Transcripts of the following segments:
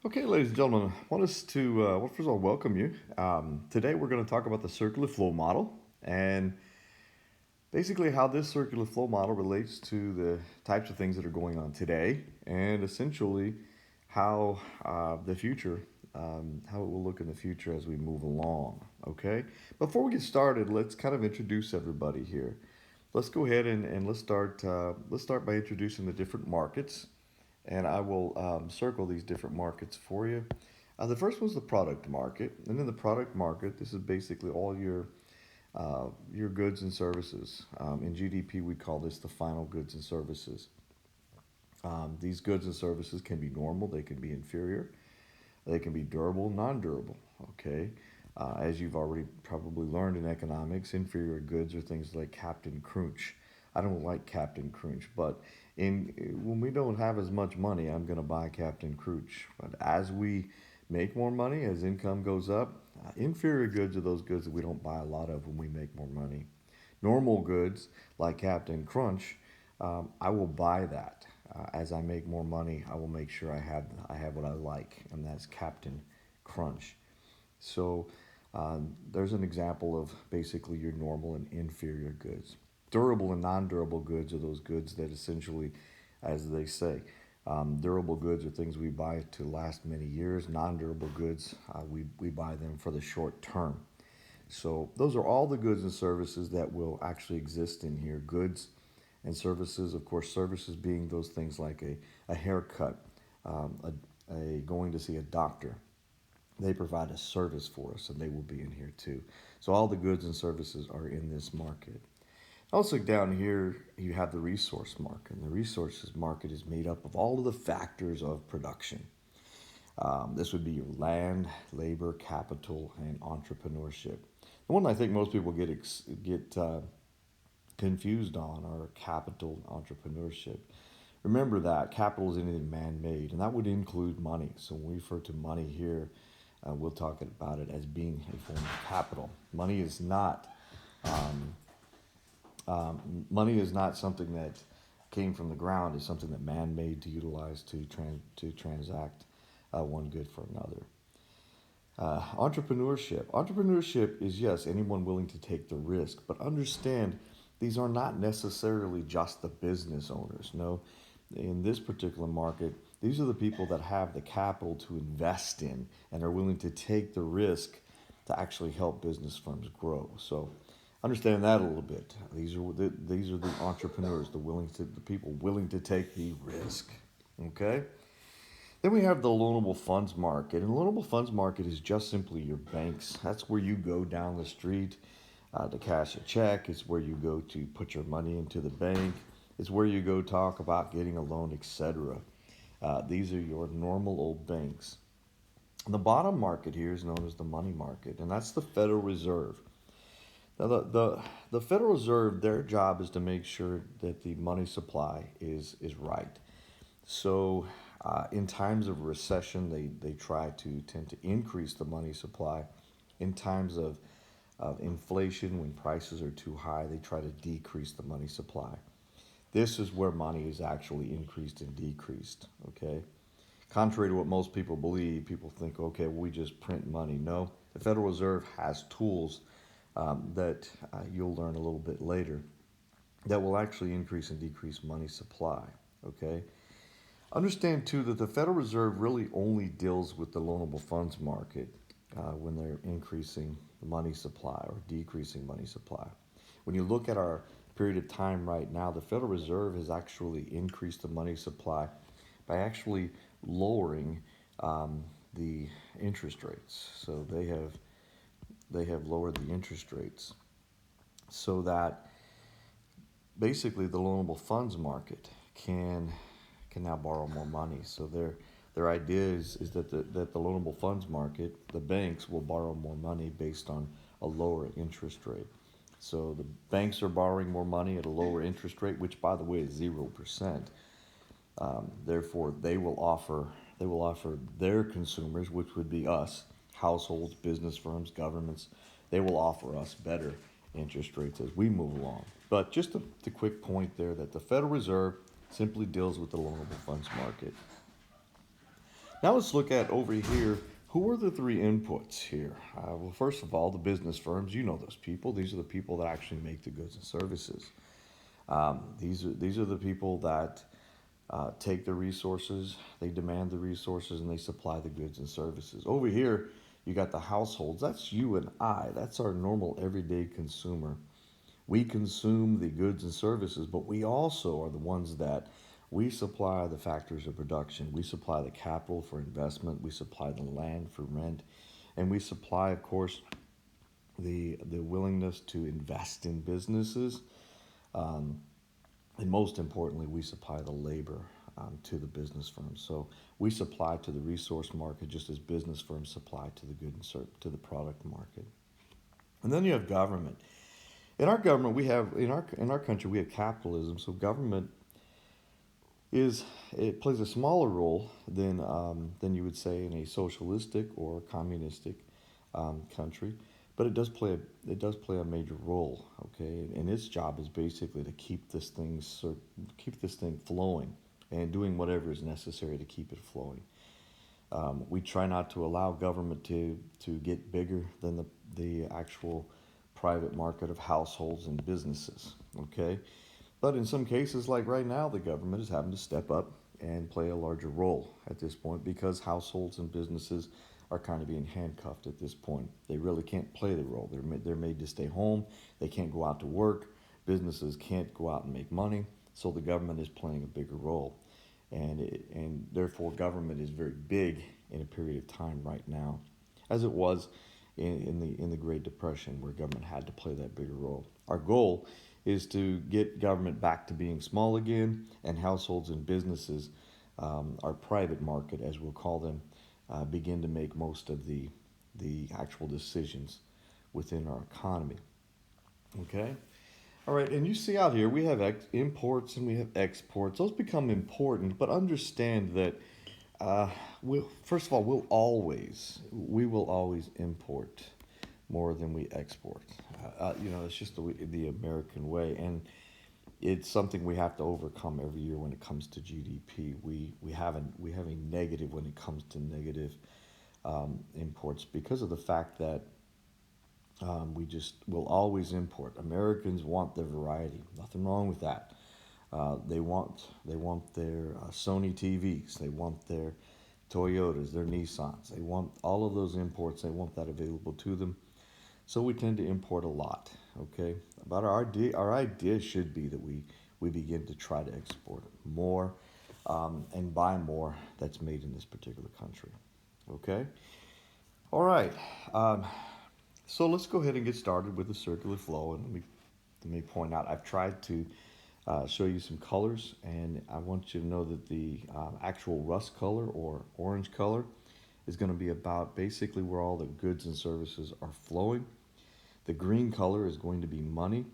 Okay, ladies and gentlemen, I want us to, first of all, welcome you. Today we're going to talk about the circular flow model and basically how this circular flow model relates to the types of things that are going on today and essentially how the future, how it will look in the future as we move along. Okay, before we get started, let's kind of introduce everybody here. Let's go ahead and let's start by introducing the different markets, and I will circle these different markets for you. The first one's the product market, and in the product market, this is basically all your goods and services. In GDP, we call this the final goods and services. These goods and services can be normal, they can be inferior, they can be durable, non-durable. Okay, as you've already probably learned in economics, inferior goods are things like Captain Crunch. I don't like Captain Crunch, but in when we don't have as much money, I'm going to buy Captain Crunch. But as we make more money, as income goes up, inferior goods are those goods that we don't buy a lot of when we make more money. Normal goods like Captain Crunch, I will buy that. As I make more money, I will make sure I have what I like, and that's Captain Crunch. So there's an example of basically your normal and inferior goods. Durable and non-durable goods are those goods that essentially, as they say, durable goods are things we buy to last many years. Non-durable goods, we buy them for the short term. So those are all the goods and services that will actually exist in here. Goods and services, of course, services being those things like a haircut, a going to see a doctor. They provide a service for us, and they will be in here too. So all the goods and services are in this market. Also down here, you have the resource market. And the resources market is made up of all of the factors of production. This would be your land, labor, capital, and entrepreneurship. The one I think most people get confused on are capital and entrepreneurship. Remember that capital is anything man-made, and that would include money. So when we refer to money here, we'll talk about it as being a form of capital. Um, Money is not something that came from the ground. It's something that man made to utilize to transact one good for another. Entrepreneurship. Entrepreneurship is, yes, anyone willing to take the risk, but understand these are not necessarily just the business owners. No, in this particular market, these are the people that have the capital to invest in and are willing to take the risk to actually help business firms grow. So understand that a little bit. These are the entrepreneurs, the people willing to take the risk. Okay. Then we have the loanable funds market, and the loanable funds market is just simply your banks. That's where you go down the street to cash a check. It's where you go to put your money into the bank. It's where you go talk about getting a loan, etc. These are your normal old banks. The bottom market here is known as the money market, and that's the Federal Reserve. Now, the Federal Reserve, their job is to make sure that the money supply is right. So, in times of recession, they tend to increase the money supply. In times of inflation, when prices are too high, they try to decrease the money supply. This is where money is actually increased and decreased. Okay, contrary to what most people believe, people think, okay, well, we just print money. No, the Federal Reserve has tools that you'll learn a little bit later that will actually increase and decrease money supply. Okay. Understand too that the Federal Reserve really only deals with the loanable funds market when they're increasing the money supply or decreasing money supply. When you look at our period of time right now, the Federal Reserve has actually increased the money supply by actually lowering the interest rates. So they have lowered the interest rates so that basically the loanable funds market can now borrow more money. So their idea is that the loanable funds market, the banks will borrow more money based on a lower interest rate. So the banks are borrowing more money at a lower interest rate, which by the way is 0%. Therefore, they will offer their consumers, which would be us, households, business firms, governments. They will offer us better interest rates as we move along. But just the quick point there that the Federal Reserve simply deals with the loanable funds market. Now let's look at over here. Who are the three inputs here? Well, first of all, the business firms. You know those people. These are the people that actually make the goods and services. These are the people that take the resources, they demand the resources, and they supply the goods and services. Over here, you got the households. That's you and I. That's our normal everyday consumer. We consume the goods and services, but we also are the ones that we supply the factors of production. We supply the capital for investment. We supply the land for rent. And we supply, of course, the willingness to invest in businesses. Um, and most importantly, we supply the labor to the business firms. So we supply to the resource market just as business firms supply to the good and to the product market. And then you have government. In our government, we have in our country we have capitalism. So government is it plays a smaller role than you would say in a socialistic or communistic country, but it does play a major role. Okay, and its job is basically to keep this thing flowing and doing whatever is necessary to keep it flowing. We try not to allow government to get bigger than the actual private market of households and businesses. Okay, but in some cases, like right now, the government is having to step up and play a larger role at this point because households and businesses are kind of being handcuffed at this point. They really can't play the role. They're made to stay home. They can't go out to work. Businesses can't go out and make money. So the government is playing a bigger role, and therefore government is very big in a period of time right now, as it was in the Great Depression, where government had to play that bigger role. Our goal is to get government back to being small again, and households and businesses, our private market, as we'll call them, begin to make most of the actual decisions within our economy. Okay. All right, and you see out here we have imports and we have exports. Those become important, but understand that first of all, we will always import more than we export. It's just the American way, and it's something we have to overcome every year when it comes to GDP. We have a negative when it comes to negative imports because of the fact that we just will always import. Americans want their variety. Nothing wrong with that. They want their Sony TVs. They want their Toyotas, their Nissans. They want all of those imports. They want that available to them. So we tend to import a lot. Okay, but our idea should be that we begin to try to export more and buy more that's made in this particular country. Okay. All right. So let's go ahead and get started with the circular flow. And let me point out, I've tried to show you some colors, and I want you to know that the actual rust color or orange color is going to be about basically where all the goods and services are flowing. The green color is going to be money,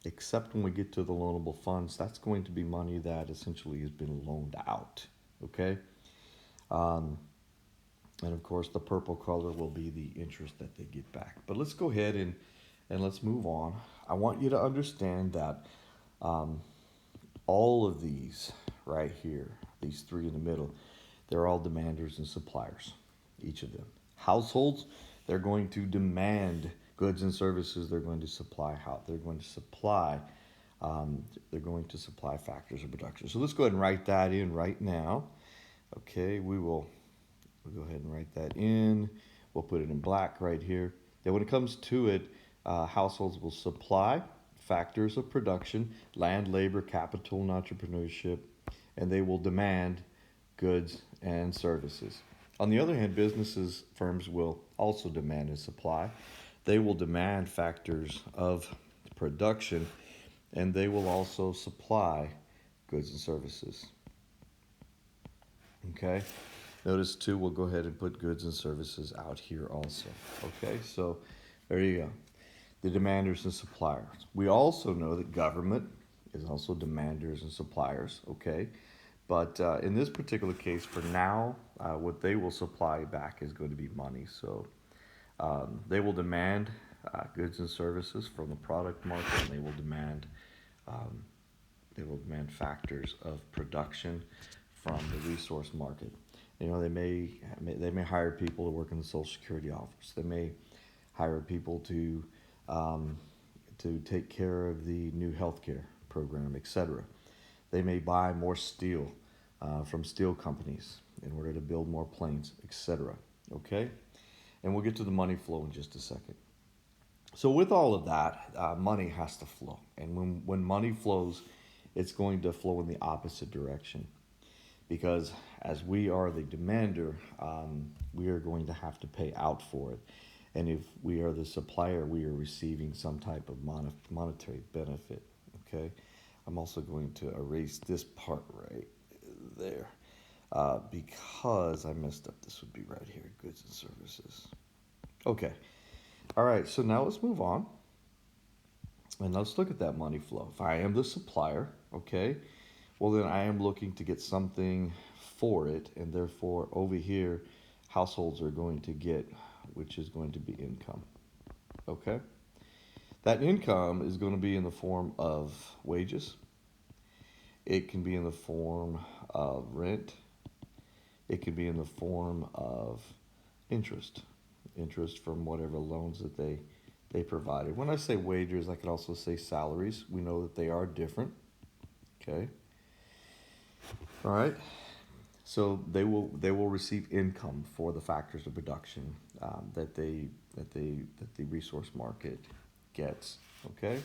except when we get to the loanable funds. That's going to be money that essentially has been loaned out. Okay. Um, and of course, the purple color will be the interest that they get back. But let's go ahead and let's move on. I want you to understand that um, all of these right here, these three in the middle, they're all demanders and suppliers, each of them. Households, they're going to demand goods and services. They're going to supply how they're going to supply. They're going to supply factors of production. So let's go ahead and write that in right now. Okay, we'll go ahead and write that in. We'll put it in black right here. Then when it comes to it, households will supply factors of production, land, labor, capital, and entrepreneurship, and they will demand goods and services. On the other hand, firms will also demand and supply. They will demand factors of production, and they will also supply goods and services. Okay? Notice too, we'll go ahead and put goods and services out here also. Okay, so there you go. The demanders and suppliers. We also know that government is also demanders and suppliers. Okay, but in this particular case, for now, what they will supply back is going to be money. So they will demand goods and services from the product market, and um, they will demand factors of production from the resource market. You know, they may hire people to work in the Social Security office. They may hire people um, to take care of the new healthcare program, etc. They may buy more steel from steel companies in order to build more planes, etc. Okay, and we'll get to the money flow in just a second. So with all of that, money has to flow, and when money flows, it's going to flow in the opposite direction because as we are the demander, we are going to have to pay out for it. And if we are the supplier, we are receiving some type of monetary benefit. Okay, I'm also going to erase this part right there because I messed up. This would be right here, goods and services. Okay, all right, so now let's move on and let's look at that money flow. If I am the supplier, okay, well, then I am looking to get something for it, and therefore over here, households are going to get, which is going to be income. Okay? That income is going to be in the form of wages, it can be in the form of rent, it can be in the form of interest, interest from whatever loans that they provided. When I say wages, I could also say salaries. We know that they are different. Okay? All right? So they will receive income for the factors of production that the resource market gets. Okay,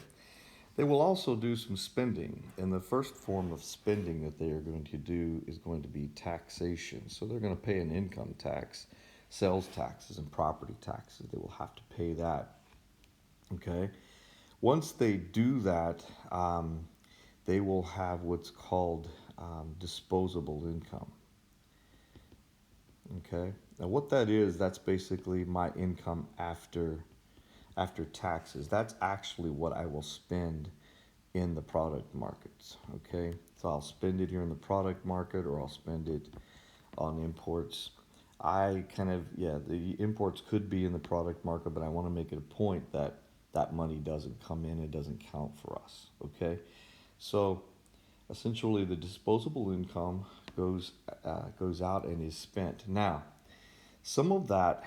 they will also do some spending, and the first form of spending that they are going to do is going to be taxation. So they're going to pay an income tax, sales taxes, and property taxes. They will have to pay that. Okay, once they do that, they will have what's called disposable income. Okay. Now what that is, that's basically my income after taxes. That's actually what I will spend in the product markets. Okay. So I'll spend it here in the product market or I'll spend it on imports. The imports could be in the product market, but I want to make it a point that that money doesn't come in, it doesn't count for us. Okay. So essentially the disposable income goes out and is spent. Now, some of that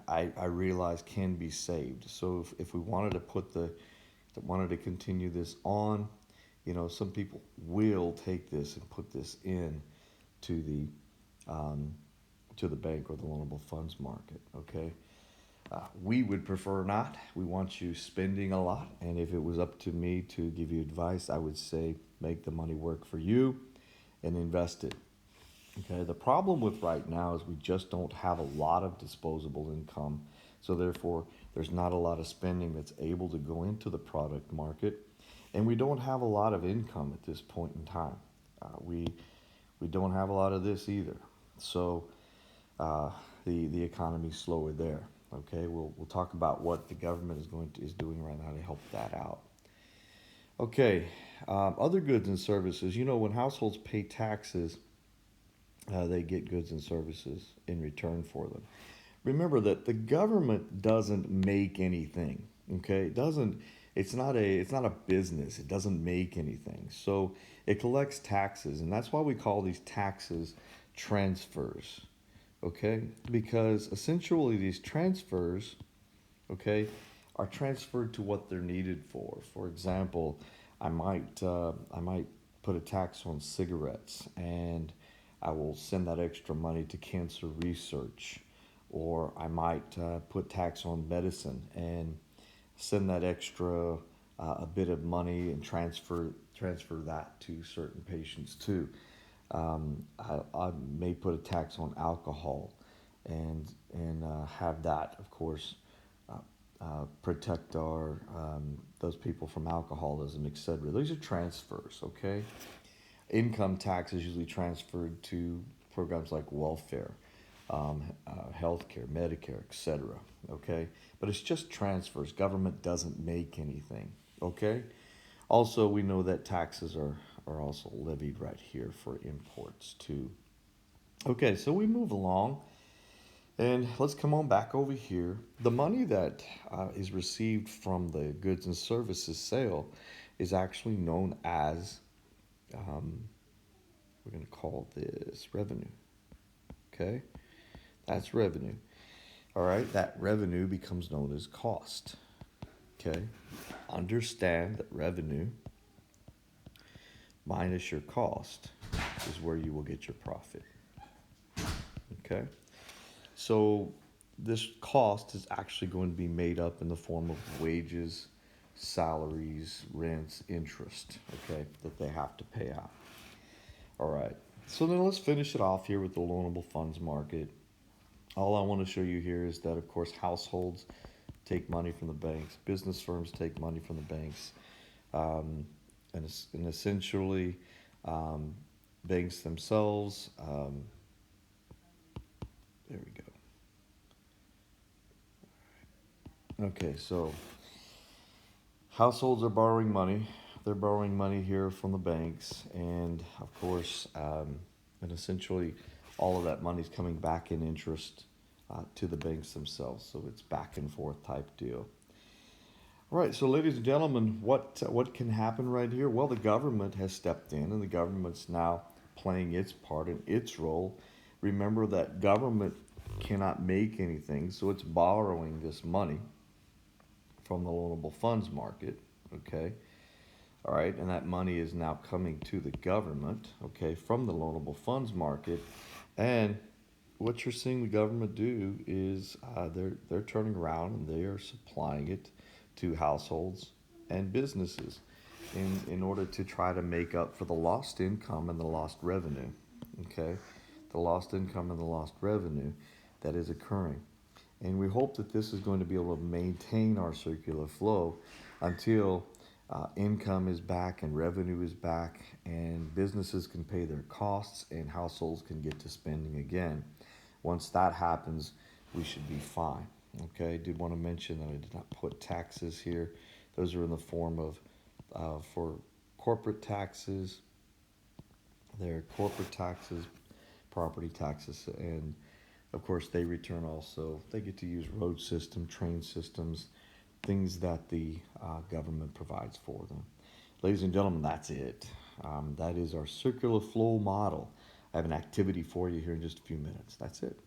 I realize can be saved. So if we wanted to wanted to continue this on, you know, some people will take this and put this in to um, the bank or the loanable funds market. Okay, we would prefer not. We want you spending a lot, and if it was up to me to give you advice, I would say make the money work for you and invest it. Okay, the problem with right now is we just don't have a lot of disposable income. So therefore, there's not a lot of spending that's able to go into the product market. And we don't have a lot of income at this point in time. We don't have a lot of this either. So uh, the economy's slower there. Okay, we'll talk about what the government is doing right now to help that out. Okay, other goods and services. You know, when households pay taxes, they get goods and services in return for them. Remember that the government doesn't make anything. Okay, it doesn't. It's not a business. It doesn't make anything. So it collects taxes, and that's why we call these taxes transfers. Okay, because essentially these transfers, okay, are transferred to what they're needed for. For example, I might put a tax on cigarettes, and I will send that extra money to cancer research, or I might put tax on medicine and send that extra a bit of money and transfer that to certain patients too. I may put a tax on alcohol, and have that, of course, protect our those people from alcoholism, etc. Those are transfers, okay? Income tax is usually transferred to programs like welfare, healthcare, Medicare, etc. Okay, but it's just transfers. Government doesn't make anything. Okay. Also, we know that taxes are also levied right here for imports too. Okay, so we move along, and let's come on back over here. The money that is received from the goods and services sale is actually known as, um, we're going to call this revenue. Okay, that's revenue. All right, that revenue becomes known as cost. Okay, understand that revenue minus your cost is where you will get your profit. Okay, so this cost is actually going to be made up in the form of wages, salaries, rents, interest, okay, that they have to pay out. All right, so then let's finish it off here with the loanable funds market. All I want to show you here is that, of course, households take money from the banks, business firms take money from the banks, um, and essentially, um, banks themselves. There we go. Okay, so households are borrowing money. They're borrowing money here from the banks, and of course, and essentially, all of that money is coming back in interest to the banks themselves. So it's back and forth type deal. All right, so ladies and gentlemen, what can happen right here? Well, the government has stepped in, and the government's now playing its part and its role. Remember that government cannot make anything, so it's borrowing this money from the loanable funds market. Okay, all right, and that money is now coming to the government. Okay, from the loanable funds market, and what you're seeing the government do is they're turning around and they are supplying it to households and businesses in order to try to make up for the lost income and the lost revenue. Okay, the lost income and the lost revenue that is occurring, and we hope that this is going to be able to maintain our circular flow until income is back and revenue is back and businesses can pay their costs and households can get to spending again. Once that happens, we should be fine. Okay, I did want to mention that I did not put taxes here. Those are in the form of for corporate taxes. They're corporate taxes, property taxes, and of course they return also. They get to use road system, train systems, things that the government provides for them. Ladies and gentlemen, that's it. That is our circular flow model. I have an activity for you here in just a few minutes. That's it.